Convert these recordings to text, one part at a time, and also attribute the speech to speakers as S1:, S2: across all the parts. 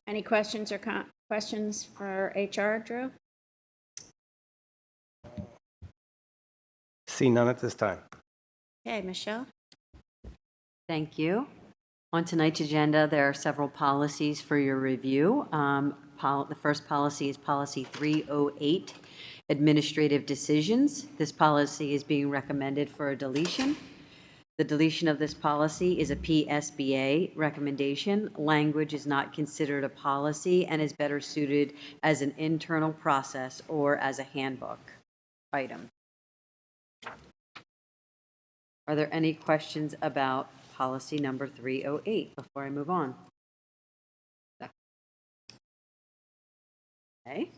S1: Any questions or questions for HR, Drew?
S2: See none at this time.
S1: Okay, Michelle?
S3: Thank you. On tonight's agenda, there are several policies for your review. The first policy is Policy 308, Administrative Decisions. This policy is being recommended for a deletion. The deletion of this policy is a PSBA recommendation. Language is not considered a policy and is better suited as an internal process or as a handbook item. Are there any questions about policy number 308 before I move on? Okay.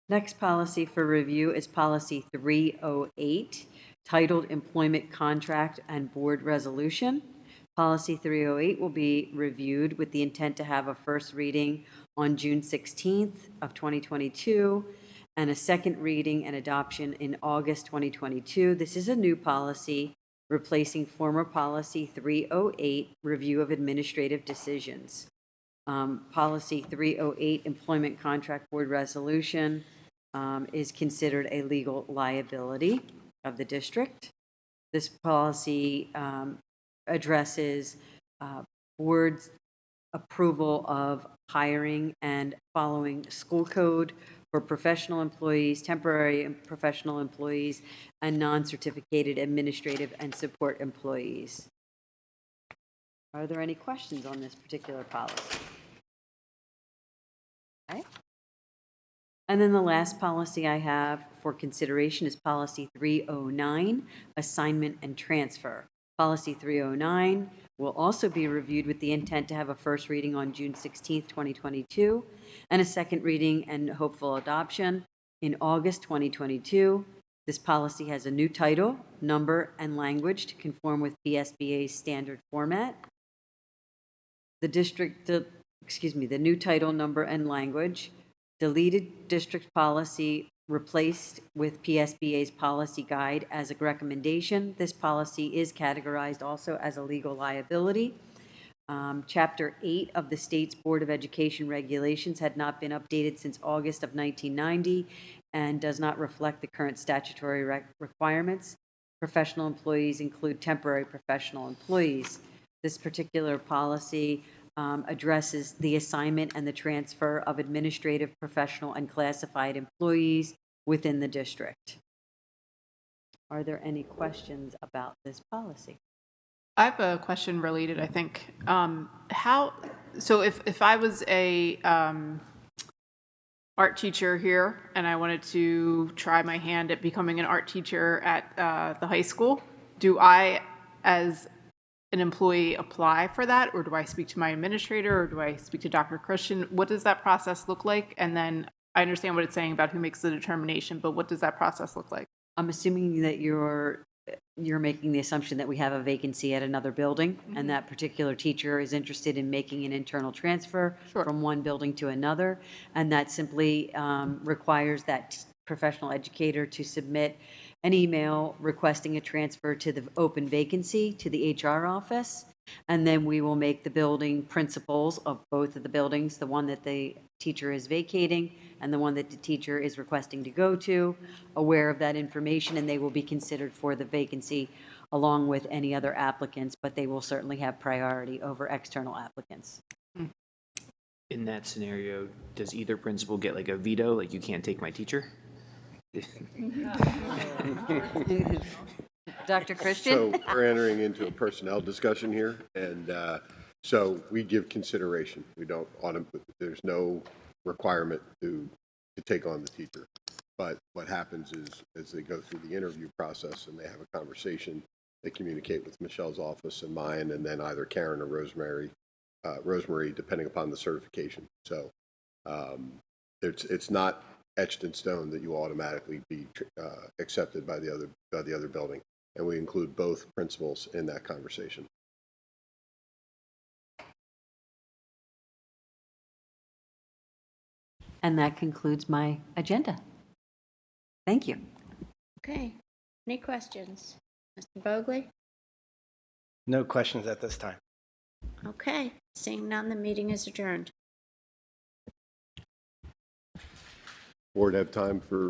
S3: Next policy for review is policy 308, titled Employment Contract and Board Resolution. Policy 308 will be reviewed with the intent to have a first reading on June 16th of 2022 and a second reading and adoption in August 2022. This is a new policy replacing former policy 308, review of administrative decisions. Policy 308, Employment Contract Board Resolution, is considered a legal liability of the district. This policy addresses board's approval of hiring and following school code for professional employees, temporary and professional employees, and non-certificated administrative and support employees. Are there any questions on this particular policy? Okay. And then the last policy I have for consideration is Policy 309, Assignment and Transfer. Policy 309 will also be reviewed with the intent to have a first reading on June 16th, 2022, and a second reading and hopeful adoption in August 2022. This policy has a new title, number, and language to conform with PSBA's standard format. The new title, number, and language, deleted district policy replaced with PSBA's policy guide as a recommendation. This policy is categorized also as a legal liability. Chapter 8 of the state's Board of Education regulations had not been updated since August of 1990 and does not reflect the current statutory requirements. Professional employees include temporary professional employees. This particular policy addresses the assignment and the transfer of administrative, professional, and classified employees within the district. Are there any questions about this policy?
S4: I have a question related, I think. So if I was a art teacher here and I wanted to try my hand at becoming an art teacher at the high school, do I, as an employee, apply for that, or do I speak to my administrator, or do I speak to Dr. Christian? What does that process look like? And then I understand what it's saying about who makes the determination, but what does that process look like?
S3: I'm assuming that you're making the assumption that we have a vacancy at another building, and that particular teacher is interested in making an internal transfer from one building to another, and that simply requires that professional educator to submit an email requesting a transfer to the open vacancy to the HR office, and then we will make the building principals of both of the buildings, the one that the teacher is vacating and the one that the teacher is requesting to go to, aware of that information, and they will be considered for the vacancy along with any other applicants, but they will certainly have priority over external applicants.
S5: In that scenario, does either principal get like a veto, like you can't take my teacher?
S3: Dr. Christian?
S6: So we're entering into a personnel discussion here, and so we give consideration. We don't there's no requirement to take on the teacher. But what happens is, as they go through the interview process and they have a conversation, they communicate with Michelle's office and mine, and then either Karen or Rosemary, depending upon the certification. So it's not etched in stone that you automatically be accepted by the other building, and we include both principals in that conversation.
S3: And that concludes my agenda. Thank you.
S1: Okay. Any questions? Mr. Bogley?
S2: No questions at this time.
S1: Okay, seeing none, the meeting is adjourned.
S6: Board have time for